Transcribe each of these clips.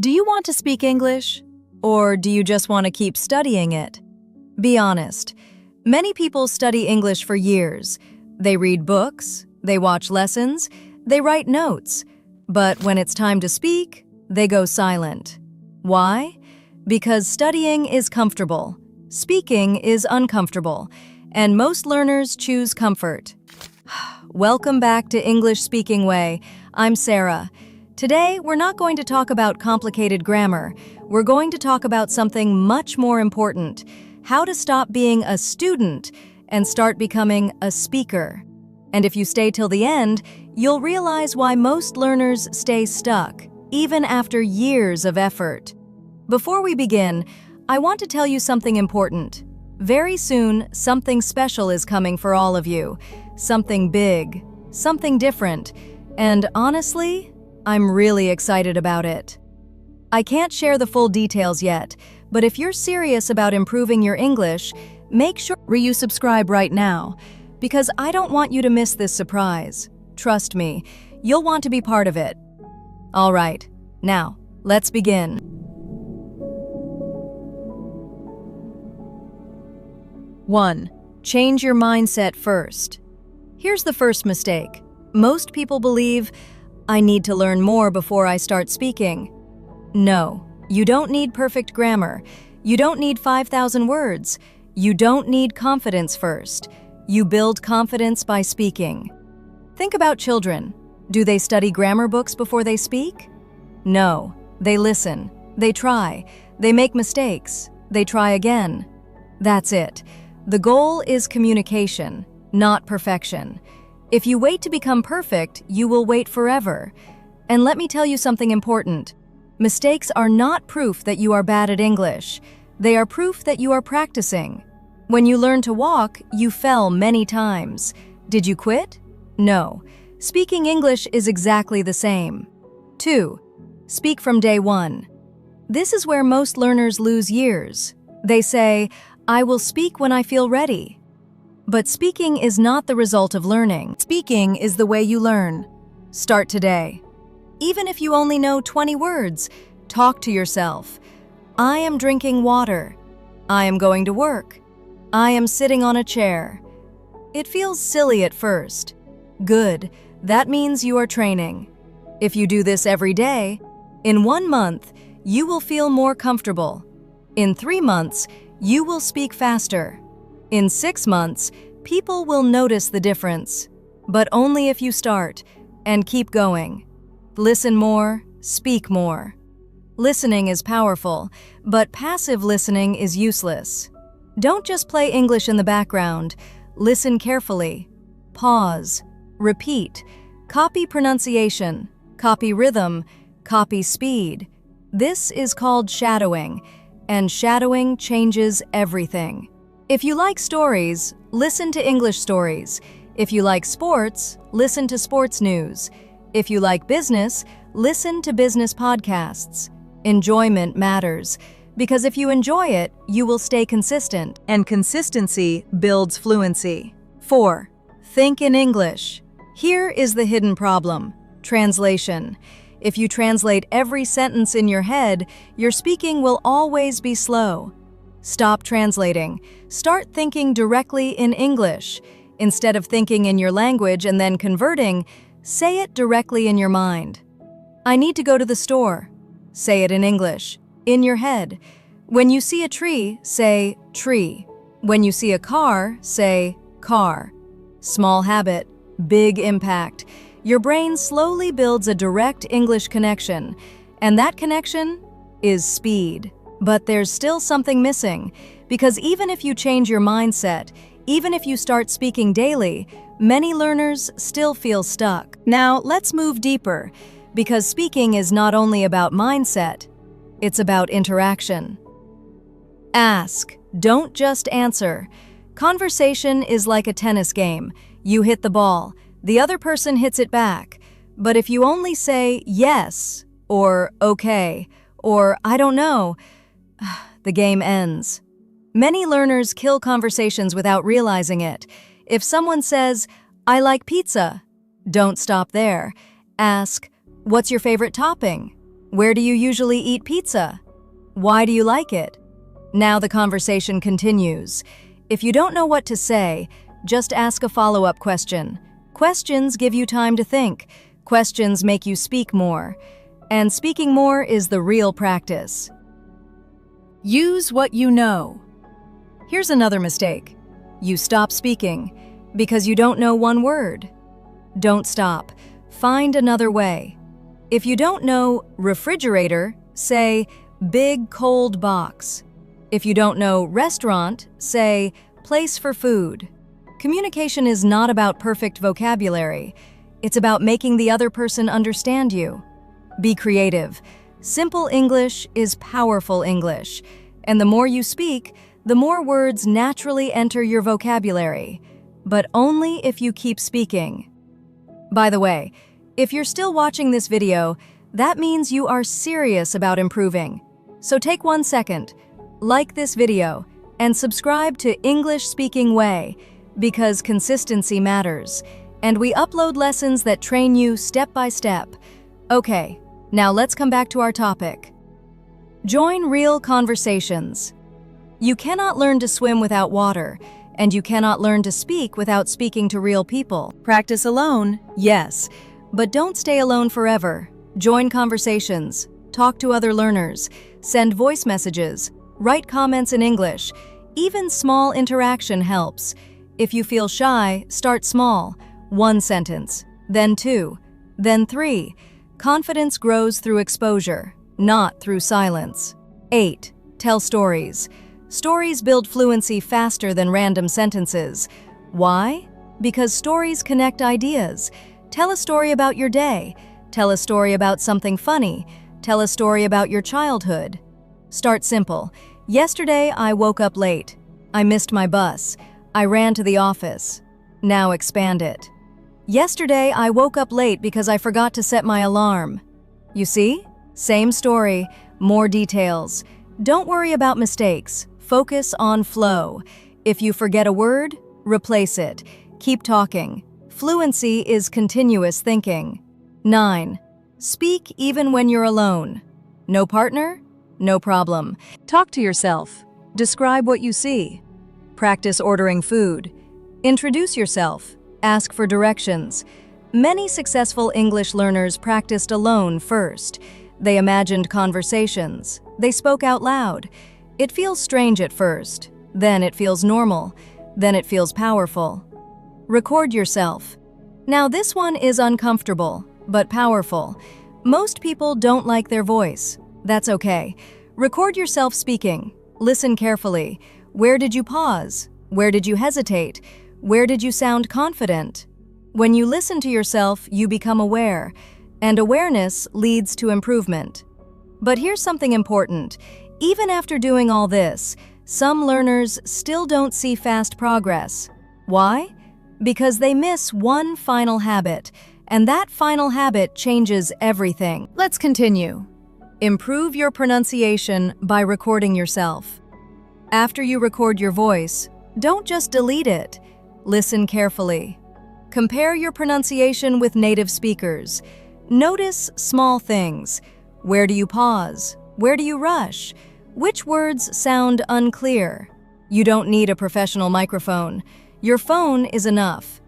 Do you want to speak English? Or do you just want to keep studying it? Be honest. Many people study English for years. They read books, they watch lessons, they write notes. But when it's time to speak, they go silent. Why? Because studying is comfortable, speaking is uncomfortable, and most learners choose comfort. Welcome back to English Speaking Way. I'm Sarah. Today, we're not going to talk about complicated grammar. We're going to talk about something much more important: how to stop being a student and start becoming a speaker. And if you stay till the end, you'll realize why most learners stay stuck, even after years of effort. Before we begin, I want to tell you something important. Very soon, something special is coming for all of you. Something big, something different, and honestly, I'm really excited about it. I can't share the full details yet, but if you're serious about improving your English, make sure you subscribe right now, because I don't want you to miss this surprise. Trust me, you'll want to be part of it. All right, now, let's begin. 1. Change your mindset first. Here's the first mistake. Most people believe, I need to learn more before I start speaking. No, you don't need perfect grammar. You don't need 5,000 words. You don't need confidence first. You build confidence by speaking. Think about children. Do they study grammar books before they speak? No, they listen, they try, they make mistakes, they try again. That's it. The goal is communication, not perfection. If you wait to become perfect, you will wait forever. And let me tell you something important. Mistakes are not proof that you are bad at English. They are proof that you are practicing. When you learned to walk, you fell many times. Did you quit? No. Speaking English is exactly the same. 2. Speak from day one. This is where most learners lose years. They say, I will speak when I feel ready. But speaking is not the result of learning. Speaking is the way you learn. Start today. Even if you only know 20 words, talk to yourself. I am drinking water. I am going to work. I am sitting on a chair. It feels silly at first. Good. That means you are training. If you do this every day, in 1 month, you will feel more comfortable. In 3 months, you will speak faster. In 6 months, people will notice the difference, but only if you start and keep going. Listen more, speak more. Listening is powerful, but passive listening is useless. Don't just play English in the background. Listen carefully. Pause. Repeat. Copy pronunciation. Copy rhythm. Copy speed. This is called shadowing, and shadowing changes everything. If you like stories, listen to English stories. If you like sports, listen to sports news. If you like business, listen to business podcasts. Enjoyment matters, because if you enjoy it, you will stay consistent, and consistency builds fluency. 4. Think in English. Here is the hidden problem: translation. If you translate every sentence in your head, your speaking will always be slow. Stop translating. Start thinking directly in English. Instead of thinking in your language and then converting, say it directly in your mind. I need to go to the store. Say it in English, in your head. When you see a tree, say tree. When you see a car, say car. Small habit, big impact. Your brain slowly builds a direct English connection, and that connection is speed. But there's still something missing, because even if you change your mindset, even if you start speaking daily, many learners still feel stuck. Now, let's move deeper, because speaking is not only about mindset, it's about interaction. Ask, don't just answer. Conversation is like a tennis game. You hit the ball, the other person hits it back. But if you only say yes, or okay, or I don't know, the game ends. Many learners kill conversations without realizing it. If someone says, I like pizza, don't stop there. Ask, what's your favorite topping? Where do you usually eat pizza? Why do you like it? Now the conversation continues. If you don't know what to say, just ask a follow-up question. Questions give you time to think. Questions make you speak more. And speaking more is the real practice. Use what you know. Here's another mistake. You stop speaking because you don't know one word. Don't stop. Find another way. If you don't know refrigerator, say big cold box. If you don't know restaurant, say place for food. Communication is not about perfect vocabulary. It's about making the other person understand you. Be creative. Simple English is powerful English. And the more you speak, the more words naturally enter your vocabulary. But only if you keep speaking. By the way, if you're still watching this video, that means you are serious about improving. So take 1 second, like this video, and subscribe to English Speaking Way, because consistency matters, and we upload lessons that train you step by step. Okay, now let's come back to our topic. Join real conversations. You cannot learn to swim without water, and you cannot learn to speak without speaking to real people. Practice alone, yes, but don't stay alone forever. Join conversations, talk to other learners, send voice messages, write comments in English. Even small interaction helps. If you feel shy, start small. 1 sentence, then 2, then 3. Confidence grows through exposure, not through silence. 8. Tell stories. Stories build fluency faster than random sentences. Why? Because stories connect ideas. Tell a story about your day. Tell a story about something funny. Tell a story about your childhood. Start simple. Yesterday, I woke up late. I missed my bus. I ran to the office. Now expand it. Yesterday, I woke up late because I forgot to set my alarm. You see? Same story, more details. Don't worry about mistakes. Focus on flow. If you forget a word, replace it. Keep talking. Fluency is continuous thinking. 9. Speak even when you're alone. No partner? No problem. Talk to yourself. Describe what you see. Practice ordering food. Introduce yourself. Ask for directions. Many successful English learners practiced alone first. They imagined conversations. They spoke out loud. It feels strange at first. Then it feels normal. Then it feels powerful. Record yourself. Now this one is uncomfortable, but powerful. Most people don't like their voice. That's okay. Record yourself speaking. Listen carefully. Where did you pause? Where did you hesitate? Where did you sound confident? When you listen to yourself, you become aware, and awareness leads to improvement. But here's something important. Even after doing all this, some learners still don't see fast progress. Why? Because they miss one final habit, and that final habit changes everything. Let's continue. Improve your pronunciation by recording yourself. After you record your voice, don't just delete it. Listen carefully. Compare your pronunciation with native speakers. Notice small things. Where do you pause? Where do you rush? Which words sound unclear? You don't need a professional microphone. Your phone is enough.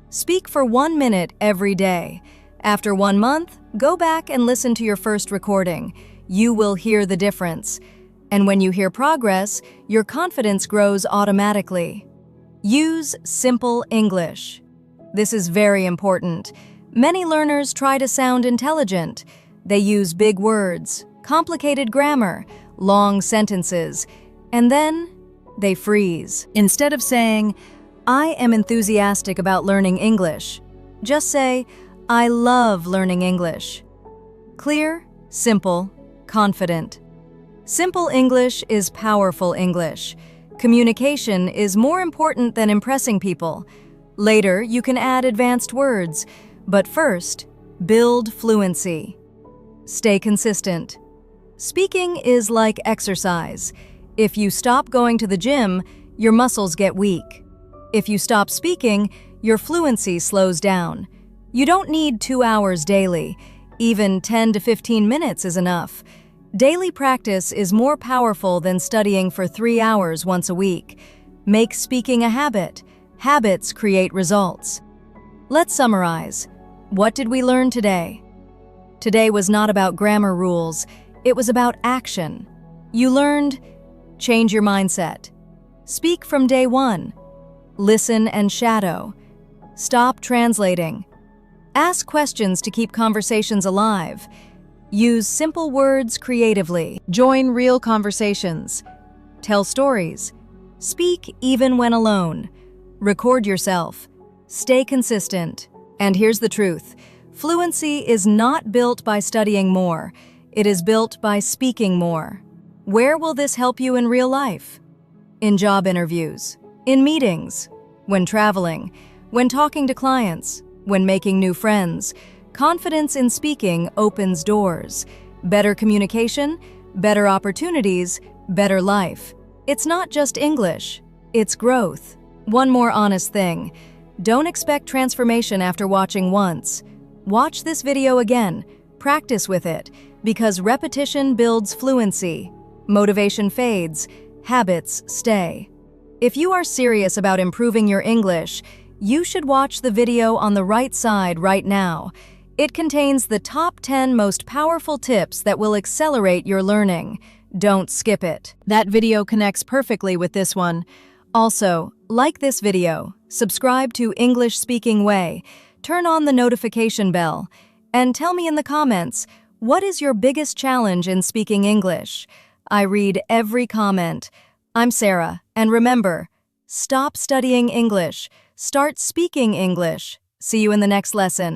Speak for 1 minute every day. After 1 month, go back and listen to your first recording. You will hear the difference. And when you hear progress, your confidence grows automatically. Use simple English. This is very important. Many learners try to sound intelligent. They use big words, complicated grammar, long sentences, and then they freeze. Instead of saying, "I am enthusiastic about learning English," just say, "I love learning English." Clear, simple, confident. Simple English is powerful English. Communication is more important than impressing people. Later, you can add advanced words, but first, build fluency. Stay consistent. Speaking is like exercise. If you stop going to the gym, your muscles get weak. If you stop speaking, your fluency slows down. You don't need 2 hours daily. Even 10 to 15 minutes is enough. Daily practice is more powerful than studying for 3 hours once a week. Make speaking a habit. Habits create results. Let's summarize. What did we learn today? Today was not about grammar rules, it was about action. You learned, change your mindset. Speak from day one. Listen and shadow. Stop translating. Ask questions to keep conversations alive. Use simple words creatively. Join real conversations. Tell stories. Speak even when alone. Record yourself. Stay consistent. And here's the truth. Fluency is not built by studying more. It is built by speaking more. Where will this help you in real life? In job interviews, in meetings, when traveling, when talking to clients, when making new friends. Confidence in speaking opens doors. Better communication, better opportunities, better life. It's not just English, it's growth. One more honest thing. Don't expect transformation after watching once. Watch this video again, practice with it, because repetition builds fluency. Motivation fades, habits stay. If you are serious about improving your English, you should watch the video on the right side right now. It contains the top 10 most powerful tips that will accelerate your learning. Don't skip it. That video connects perfectly with this one. Also, like this video, subscribe to English Speaking Way, turn on the notification bell, and tell me in the comments, what is your biggest challenge in speaking English? I read every comment. I'm Sarah, and remember, stop studying English, start speaking English. See you in the next lesson.